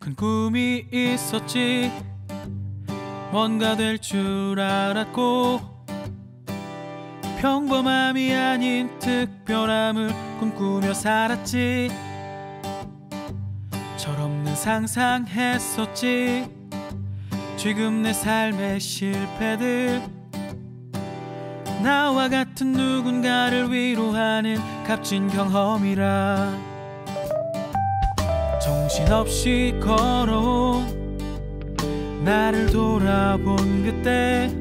큰 꿈이 있었지. 뭔가 될 줄 알았고 평범함이 아닌 특별함을 꿈꾸며 살았지. 철없는 상상했었지. 지금 내 삶의 실패들, 나와 같은 누군가를 위로하는 값진 경험이라. 정신없이 걸어온 나를 돌아본 그때,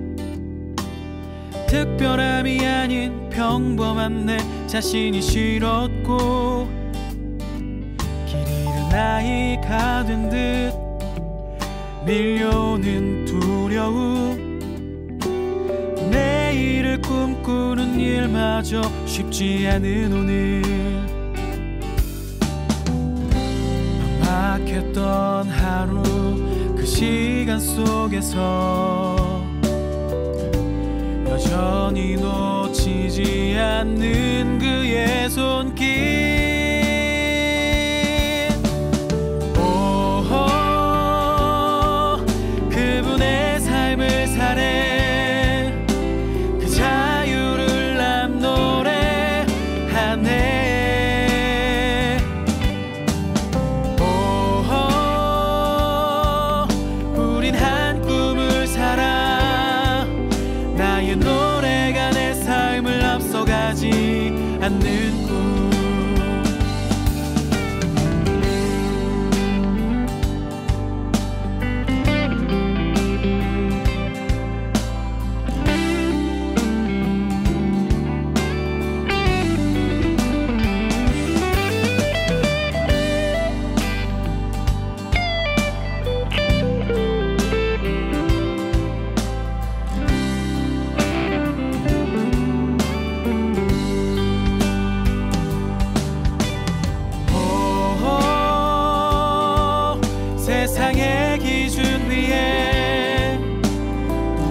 특별함이 아닌 평범한 내 자신이 싫었고, 길 잃은 아이가 된 듯 밀려오는 두려움, 내일을 꿈꾸는 일마저 쉽지 않은 오늘. 막막했던 하루, 그 시간 속에서 여전히 놓치지 않는 그의 손길. 그분의 삶을 사네. 그 자유를 난 노래하네. 우린 한 꿈을 살아. 나의 노래가 내 삶을 앞서가지 않는 꿈. 세상의 기준 위에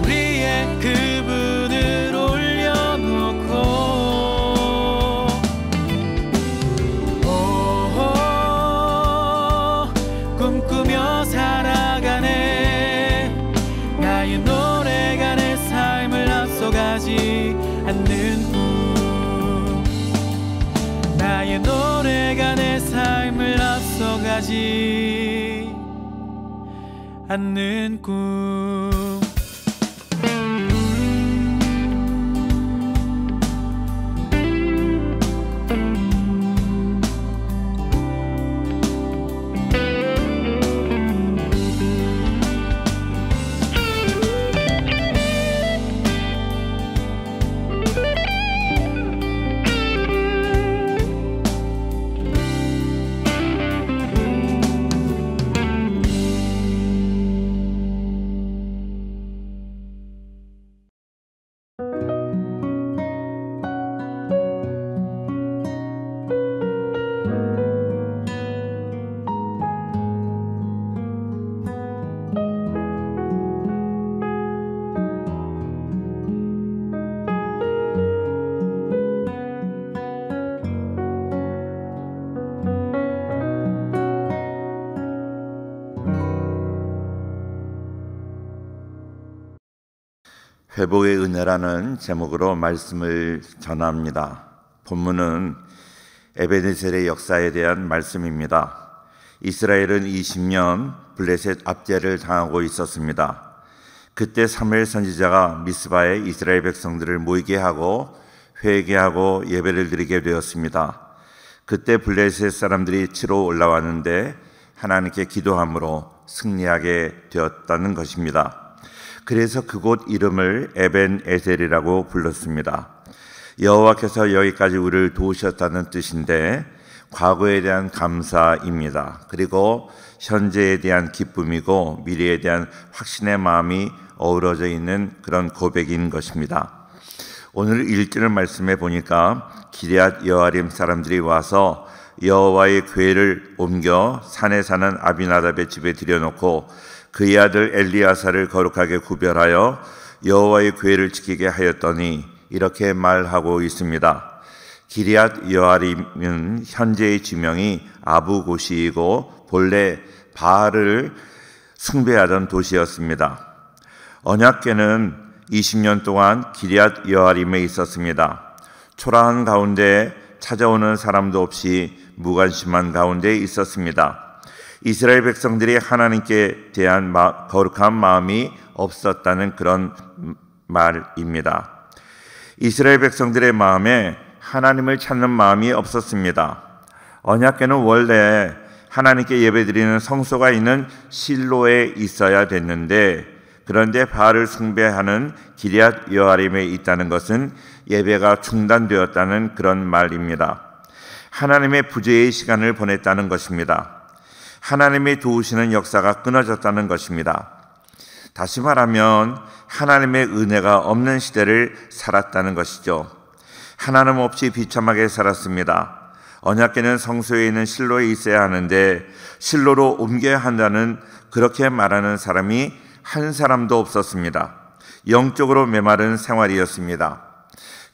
우리의 그분을 올려놓고, 꿈꾸며 살아가네. 나의 노래가 내 삶을 앞서가지 않는 꿈. 나의 노래가 내 삶을 앞서가지 않는 꿈. 회복의 은혜라는 제목으로 말씀을 전합니다. 본문은 에베네셀의 역사에 대한 말씀입니다. 이스라엘은 20년 블레셋 압제를 당하고 있었습니다. 그때 사무엘 선지자가 미스바에 이스라엘 백성들을 모이게 하고 회개하고 예배를 드리게 되었습니다. 그때 블레셋 사람들이 치러 올라왔는데 하나님께 기도함으로 승리하게 되었다는 것입니다. 그래서 그곳 이름을 에벤에셀이라고 불렀습니다. 여호와께서 여기까지 우리를 도우셨다는 뜻인데, 과거에 대한 감사입니다. 그리고 현재에 대한 기쁨이고 미래에 대한 확신의 마음이 어우러져 있는 그런 고백인 것입니다. 오늘 1절 말씀에 보니까 기럇 여아림 사람들이 와서 여호와의 궤를 옮겨 산에 사는 아비나답의 집에 들여놓고 그의 아들 엘리야사를 거룩하게 구별하여 여호와의 궤를 지키게 하였더니, 이렇게 말하고 있습니다. 기럇 여아림은 현재의 지명이 아부고시이고 본래 바알을 숭배하던 도시였습니다. 언약궤는 20년 동안 기럇 여아림에 있었습니다. 초라한 가운데 찾아오는 사람도 없이 무관심한 가운데 있었습니다. 이스라엘 백성들이 하나님께 대한 거룩한 마음이 없었다는 그런 말입니다. 이스라엘 백성들의 마음에 하나님을 찾는 마음이 없었습니다. 언약궤는 원래 하나님께 예배드리는 성소가 있는 실로에 있어야 됐는데, 그런데 바알을 숭배하는 기럇 여아림에 있다는 것은 예배가 중단되었다는 그런 말입니다. 하나님의 부재의 시간을 보냈다는 것입니다. 하나님의 도우시는 역사가 끊어졌다는 것입니다. 다시 말하면 하나님의 은혜가 없는 시대를 살았다는 것이죠. 하나님 없이 비참하게 살았습니다. 언약궤는 성소에 있는 실로에 있어야 하는데 실로로 옮겨야 한다는 그렇게 말하는 사람이 한 사람도 없었습니다. 영적으로 메마른 생활이었습니다.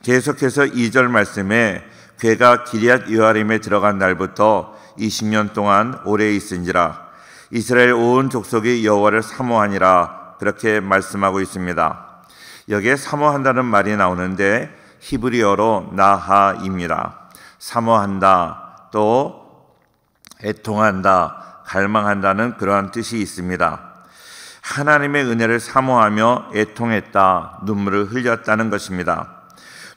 계속해서 2절 말씀에 궤가 기럇 여아림에 들어간 날부터 20년 동안 오래 있은지라 이스라엘 온 족속이 여호와를 사모하니라, 그렇게 말씀하고 있습니다. 여기에 사모한다는 말이 나오는데 히브리어로 나하입니다. 사모한다, 또 애통한다, 갈망한다는 그러한 뜻이 있습니다. 하나님의 은혜를 사모하며 애통했다, 눈물을 흘렸다는 것입니다.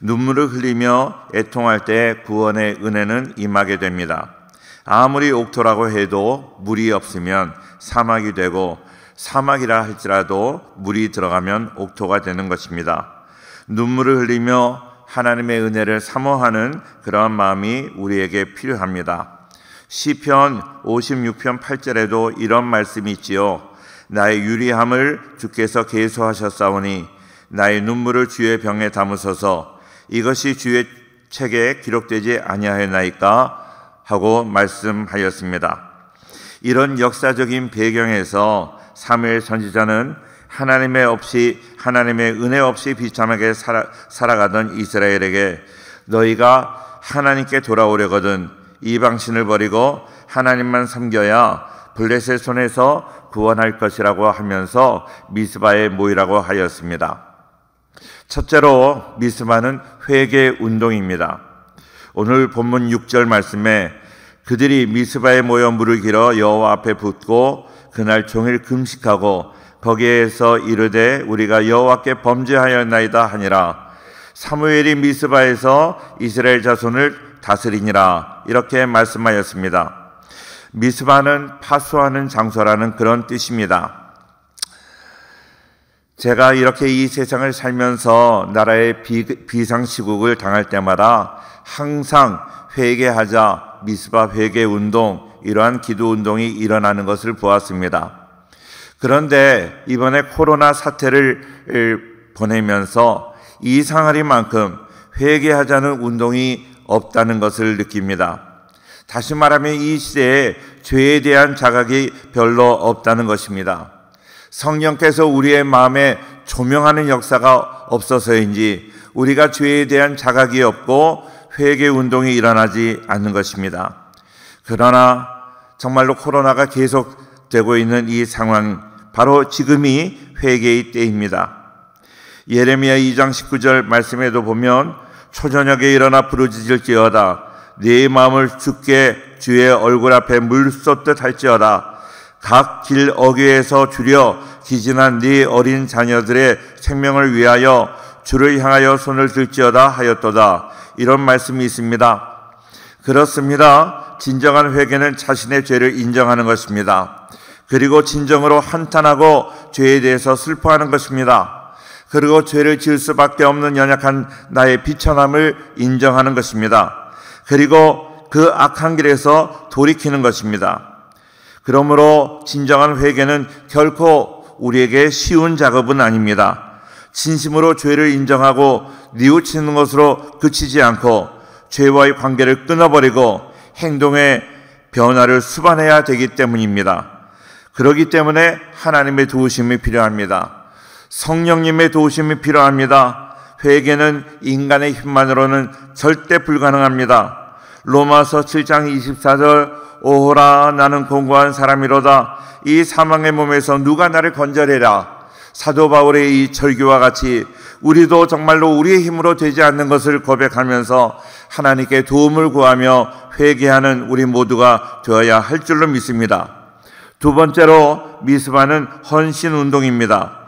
눈물을 흘리며 애통할 때 구원의 은혜는 임하게 됩니다. 아무리 옥토라고 해도 물이 없으면 사막이 되고, 사막이라 할지라도 물이 들어가면 옥토가 되는 것입니다. 눈물을 흘리며 하나님의 은혜를 사모하는 그러한 마음이 우리에게 필요합니다. 시편 56편 8절에도 이런 말씀이 있지요. 나의 유리함을 주께서 계수하셨사오니 나의 눈물을 주의 병에 담으소서. 이것이 주의 책에 기록되지 아니하였나이까 하고 말씀하였습니다. 이런 역사적인 배경에서 사무엘 선지자는 하나님의 은혜 없이 비참하게 살아가던 이스라엘에게 너희가 하나님께 돌아오려거든 이방신을 버리고 하나님만 섬겨야 블레셋 손에서 구원할 것이라고 하면서 미스바에 모이라고 하였습니다. 첫째로 미스바는 회개 운동입니다. 오늘 본문 6절 말씀에 그들이 미스바에 모여 물을 길어 여호와 앞에 붓고 그날 종일 금식하고 거기에서 이르되 우리가 여호와께 범죄하였나이다 하니라. 사무엘이 미스바에서 이스라엘 자손을 다스리니라, 이렇게 말씀하였습니다. 미스바는 파수하는 장소라는 그런 뜻입니다. 제가 이렇게 이 세상을 살면서 나라의 비상시국을 당할 때마다 항상 회개하자, 미스바 회개운동, 이러한 기도운동이 일어나는 것을 보았습니다. 그런데 이번에 코로나 사태를 보내면서 이상하리만큼 회개하자는 운동이 없다는 것을 느낍니다. 다시 말하면 이 시대에 죄에 대한 자각이 별로 없다는 것입니다. 성령께서 우리의 마음에 조명하는 역사가 없어서인지 우리가 죄에 대한 자각이 없고 회개 운동이 일어나지 않는 것입니다. 그러나 정말로 코로나가 계속되고 있는 이 상황, 바로 지금이 회개의 때입니다. 예레미야 2장 19절 말씀에도 보면 초저녁에 일어나 부르짖을지어다 네 마음을 주께 주의 얼굴 앞에 물 쏟듯 할지어다 각 길 어귀에서 줄여 기진한 네 어린 자녀들의 생명을 위하여 주를 향하여 손을 들지어다 하였도다. 이런 말씀이 있습니다. 그렇습니다. 진정한 회개는 자신의 죄를 인정하는 것입니다. 그리고 진정으로 한탄하고 죄에 대해서 슬퍼하는 것입니다. 그리고 죄를 지을 수밖에 없는 연약한 나의 비천함을 인정하는 것입니다. 그리고 그 악한 길에서 돌이키는 것입니다. 그러므로 진정한 회개는 결코 우리에게 쉬운 작업은 아닙니다. 진심으로 죄를 인정하고 뉘우치는 것으로 그치지 않고 죄와의 관계를 끊어버리고 행동의 변화를 수반해야 되기 때문입니다. 그렇기 때문에 하나님의 도우심이 필요합니다. 성령님의 도우심이 필요합니다. 회개는 인간의 힘만으로는 절대 불가능합니다. 로마서 7장 24절 오호라 나는 공고한 사람이로다. 이 사망의 몸에서 누가 나를 건져내랴. 사도 바울의 이 절규와 같이 우리도 정말로 우리의 힘으로 되지 않는 것을 고백하면서 하나님께 도움을 구하며 회개하는 우리 모두가 되어야 할 줄로 믿습니다. 두 번째로 미스바는 헌신 운동입니다.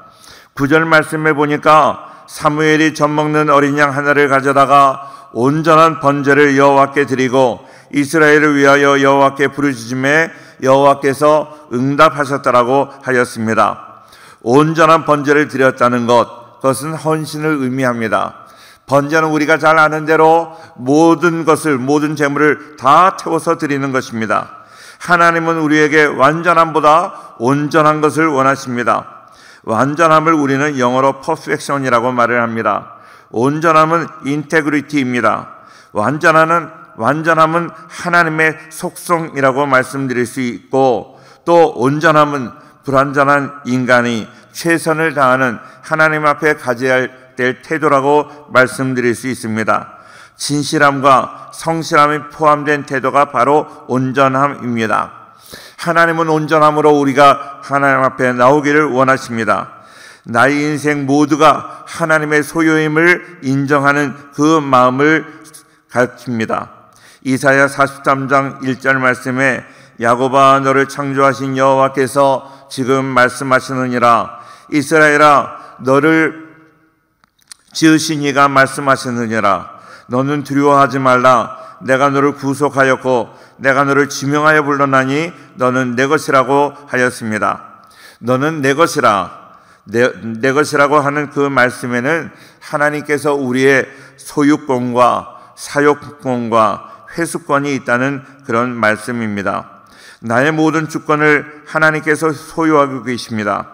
9절 말씀에 보니까 사무엘이 젖 먹는 어린 양 하나를 가져다가 온전한 번제를 여호와께 드리고 이스라엘을 위하여 여호와께 부르짖음에 여호와께서 응답하셨다라고 하였습니다. 온전한 번제를 드렸다는 것, 그것은 헌신을 의미합니다. 번제는 우리가 잘 아는 대로 모든 것을, 모든 재물을 다 태워서 드리는 것입니다. 하나님은 우리에게 완전함보다 온전한 것을 원하십니다. 완전함을 우리는 영어로 perfection이라고 말을 합니다. 온전함은 integrity입니다. 완전함은 하나님의 속성이라고 말씀드릴 수 있고, 또 온전함은 불완전한 인간이 최선을 다하는 하나님 앞에 가져야 될 태도라고 말씀드릴 수 있습니다. 진실함과 성실함이 포함된 태도가 바로 온전함입니다. 하나님은 온전함으로 우리가 하나님 앞에 나오기를 원하십니다. 나의 인생 모두가 하나님의 소유임을 인정하는 그 마음을 가르칩니다. 이사야 43장 1절 말씀에 야곱아 너를 창조하신 여호와께서 지금 말씀하시느니라. 이스라엘아 너를 지으신 이가 말씀하시느니라. 너는 두려워하지 말라. 내가 너를 구속하였고 내가 너를 지명하여 불렀나니 너는 내 것이라고 하였습니다. 너는 내 것이라. 내 것이라고 하는 그 말씀에는 하나님께서 우리의 소유권과 사용권과 회수권이 있다는 그런 말씀입니다. 나의 모든 주권을 하나님께서 소유하고 계십니다.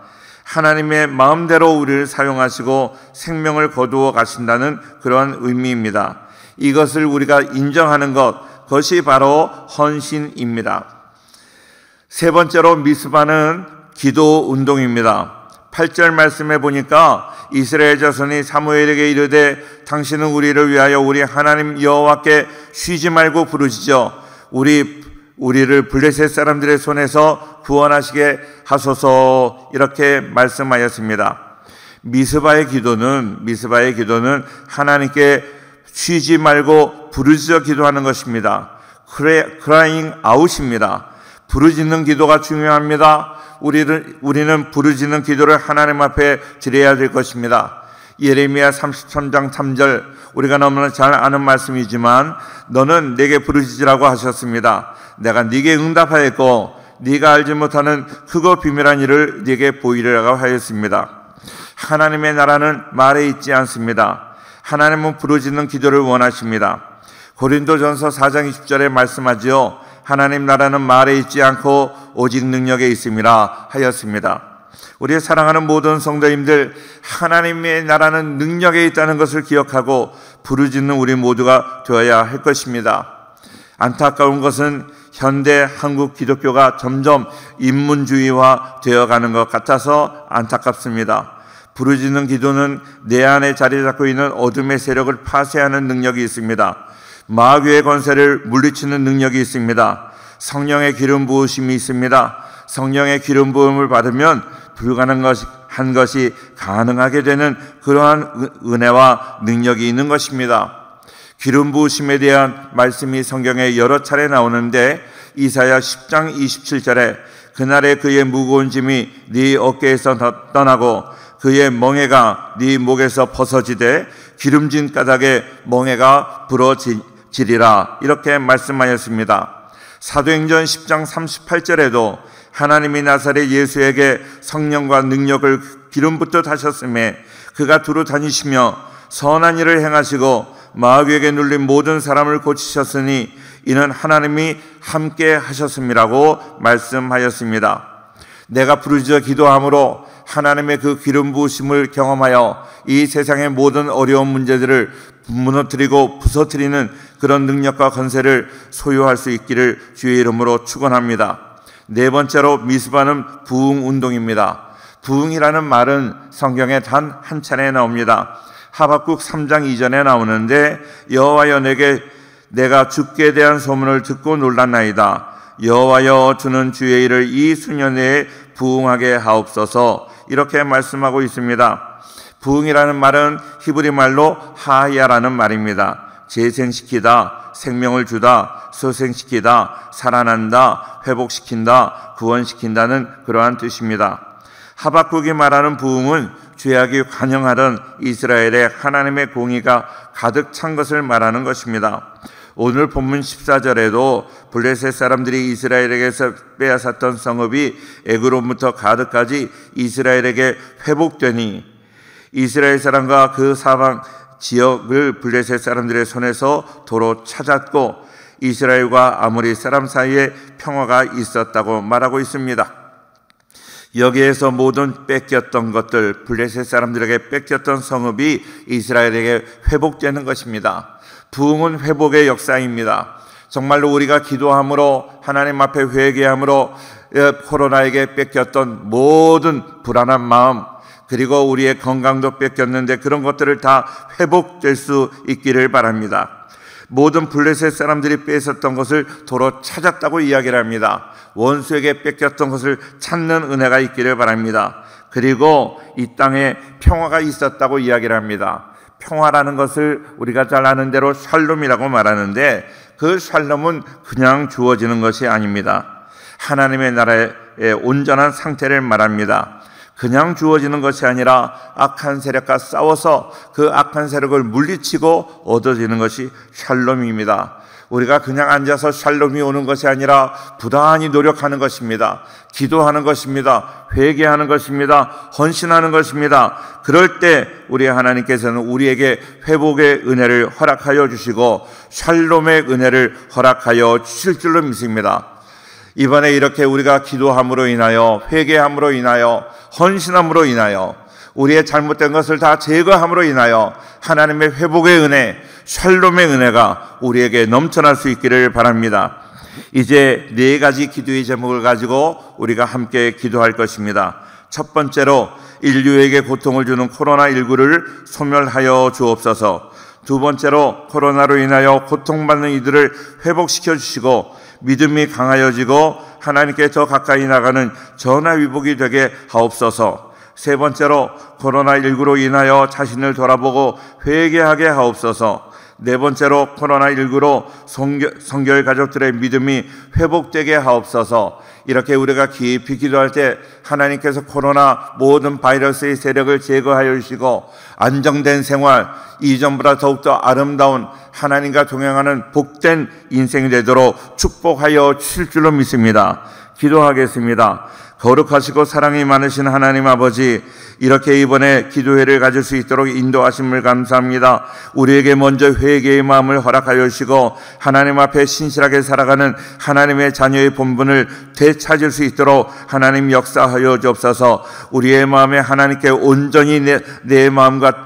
하나님의 마음대로 우리를 사용하시고 생명을 거두어 가신다는 그런 의미입니다. 이것을 우리가 인정하는 것, 그것이 바로 헌신입니다. 세 번째로 미스바는 기도 운동입니다. 8절 말씀에 보니까 이스라엘 자손이 사무엘에게 이르되 당신은 우리를 위하여 우리 하나님 여호와께 쉬지 말고 부르짖어 우리를 블레셋 사람들의 손에서 구원하시게 하소서, 이렇게 말씀하였습니다. 미스바의 기도는 하나님께 쉬지 말고 부르짖어 기도하는 것입니다. crying out입니다. 부르짖는 기도가 중요합니다. 우리는 부르짖는 기도를 하나님 앞에 드려야 될 것입니다. 예레미야 33장 3절, 우리가 너무나 잘 아는 말씀이지만 너는 내게 부르짖으라고 하셨습니다. 내가 네게 응답하였고 네가 알지 못하는 크고 비밀한 일을 네게 보이리라고 하였습니다. 하나님의 나라는 말에 있지 않습니다. 하나님은 부르짖는 기도를 원하십니다. 고린도전서 4장 20절에 말씀하지요. 하나님 나라는 말에 있지 않고 오직 능력에 있음이라 하였습니다. 우리의 사랑하는 모든 성도님들, 하나님의 나라는 능력에 있다는 것을 기억하고 부르짖는 우리 모두가 되어야 할 것입니다. 안타까운 것은 현대 한국 기독교가 점점 인문주의화 되어가는 것 같아서 안타깝습니다. 부르짖는 기도는 내 안에 자리 잡고 있는 어둠의 세력을 파쇄하는 능력이 있습니다. 마귀의 권세를 물리치는 능력이 있습니다. 성령의 기름 부으심이 있습니다. 성령의 기름 부음을 받으면 불가능한 것이 가능하게 되는 그러한 은혜와 능력이 있는 것입니다. 기름 부으심에 대한 말씀이 성경에 여러 차례 나오는데 이사야 10장 27절에 그날에 그의 무거운 짐이 네 어깨에서 떠나고 그의 멍에가 네 목에서 벗어지되 기름진 까닭에 멍에가 부러지리라, 이렇게 말씀하였습니다. 사도행전 10장 38절에도 하나님이 나사렛 예수에게 성령과 능력을 기름 붓듯 하셨음에 그가 두루 다니시며 선한 일을 행하시고 마귀에게 눌린 모든 사람을 고치셨으니 이는 하나님이 함께 하셨음이라고 말씀하였습니다. 내가 부르짖어 기도함으로 하나님의 그 기름 부으심을 경험하여 이 세상의 모든 어려운 문제들을 무너뜨리고 부서뜨리는 그런 능력과 권세를 소유할 수 있기를 주의 이름으로 축원합니다. 네 번째로 미스바는 부흥 운동입니다. 부흥이라는 말은 성경에 단 한 차례 나옵니다. 하박국 3장 2절에 나오는데 여호와여 내가 주께 대한 소문을 듣고 놀랐나이다. 여호와여, 주는 주의 일을 이 수년 내에 부응하게 하옵소서. 이렇게 말씀하고 있습니다. 부응이라는 말은 히브리 말로 하야라는 말입니다. 재생시키다, 생명을 주다, 소생시키다, 살아난다, 회복시킨다, 구원시킨다는 그러한 뜻입니다. 하박국이 말하는 부응은 죄악이 관영하던 이스라엘의 하나님의 공의가 가득 찬 것을 말하는 것입니다. 오늘 본문 14절에도 블레셋 사람들이 이스라엘에게서 빼앗았던 성읍이 에그론부터 가드까지 이스라엘에게 회복되니 이스라엘 사람과 그 사방 지역을 블레셋 사람들의 손에서 도로 찾았고 이스라엘과 아모리 사람 사이에 평화가 있었다고 말하고 있습니다. 여기에서 모든 뺏겼던 것들, 블레셋 사람들에게 뺏겼던 성읍이 이스라엘에게 회복되는 것입니다. 부흥은 회복의 역사입니다. 정말로 우리가 기도함으로 하나님 앞에 회개함으로 코로나에게 뺏겼던 모든 불안한 마음, 그리고 우리의 건강도 뺏겼는데 그런 것들을 다 회복될 수 있기를 바랍니다. 모든 블레셋 사람들이 뺏었던 것을 도로 찾았다고 이야기를 합니다. 원수에게 뺏겼던 것을 찾는 은혜가 있기를 바랍니다. 그리고 이 땅에 평화가 있었다고 이야기를 합니다. 평화라는 것을 우리가 잘 아는 대로 샬롬이라고 말하는데 그 샬롬은 그냥 주어지는 것이 아닙니다. 하나님의 나라의 온전한 상태를 말합니다. 그냥 주어지는 것이 아니라 악한 세력과 싸워서 그 악한 세력을 물리치고 얻어지는 것이 샬롬입니다. 우리가 그냥 앉아서 샬롬이 오는 것이 아니라 부단히 노력하는 것입니다. 기도하는 것입니다. 회개하는 것입니다. 헌신하는 것입니다. 그럴 때 우리 하나님께서는 우리에게 회복의 은혜를 허락하여 주시고 샬롬의 은혜를 허락하여 주실 줄로 믿습니다. 이번에 이렇게 우리가 기도함으로 인하여, 회개함으로 인하여, 헌신함으로 인하여, 우리의 잘못된 것을 다 제거함으로 인하여 하나님의 회복의 은혜, 샬롬의 은혜가 우리에게 넘쳐날 수 있기를 바랍니다. 이제 4가지 기도의 제목을 가지고 우리가 함께 기도할 것입니다. 첫 번째로 인류에게 고통을 주는 코로나19를 소멸하여 주옵소서. 두 번째로 코로나로 인하여 고통받는 이들을 회복시켜 주시고 믿음이 강하여지고 하나님께 더 가까이 나가는 전화위복이 되게 하옵소서. 세 번째로 코로나19로 인하여 자신을 돌아보고 회개하게 하옵소서. 네 번째로 코로나19로 성결 가족들의 믿음이 회복되게 하옵소서. 이렇게 우리가 깊이 기도할 때 하나님께서 코로나 모든 바이러스의 세력을 제거하여 주시고 안정된 생활, 이전보다 더욱더 아름다운 하나님과 동행하는 복된 인생이 되도록 축복하여 주실 줄로 믿습니다. 기도하겠습니다. 거룩하시고 사랑이 많으신 하나님 아버지, 이렇게 이번에 기도회를 가질 수 있도록 인도하심을 감사합니다. 우리에게 먼저 회개의 마음을 허락하여 주시고 하나님 앞에 신실하게 살아가는 하나님의 자녀의 본분을 되찾을 수 있도록 하나님 역사하여 주옵소서. 우리의 마음에 하나님께 온전히 내 마음과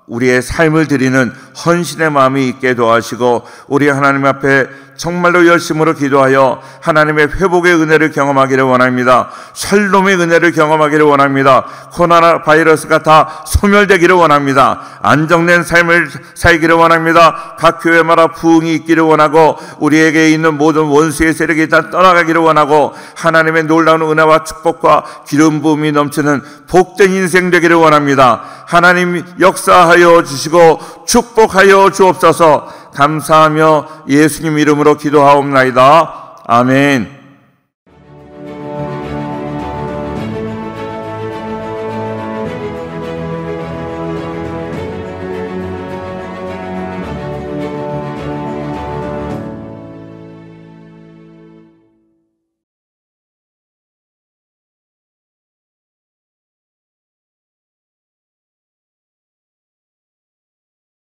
우리의 삶을 드리는 헌신의 마음이 있게 도와주시고 우리 하나님 앞에 정말로 열심으로 기도하여 하나님의 회복의 은혜를 경험하기를 원합니다. 샬롬의 은혜를 경험하기를 원합니다. 코로나 바이러스가 다 소멸되기를 원합니다. 안정된 삶을 살기를 원합니다. 각 교회마다 부흥이 있기를 원하고 우리에게 있는 모든 원수의 세력이 다 떠나가기를 원하고 하나님의 놀라운 은혜와 축복과 기름 부음이 넘치는 복된 인생 되기를 원합니다. 하나님 역사하여 주시고 축복하여 주옵소서. 감사하며 예수님 이름으로 기도하옵나이다. 아멘.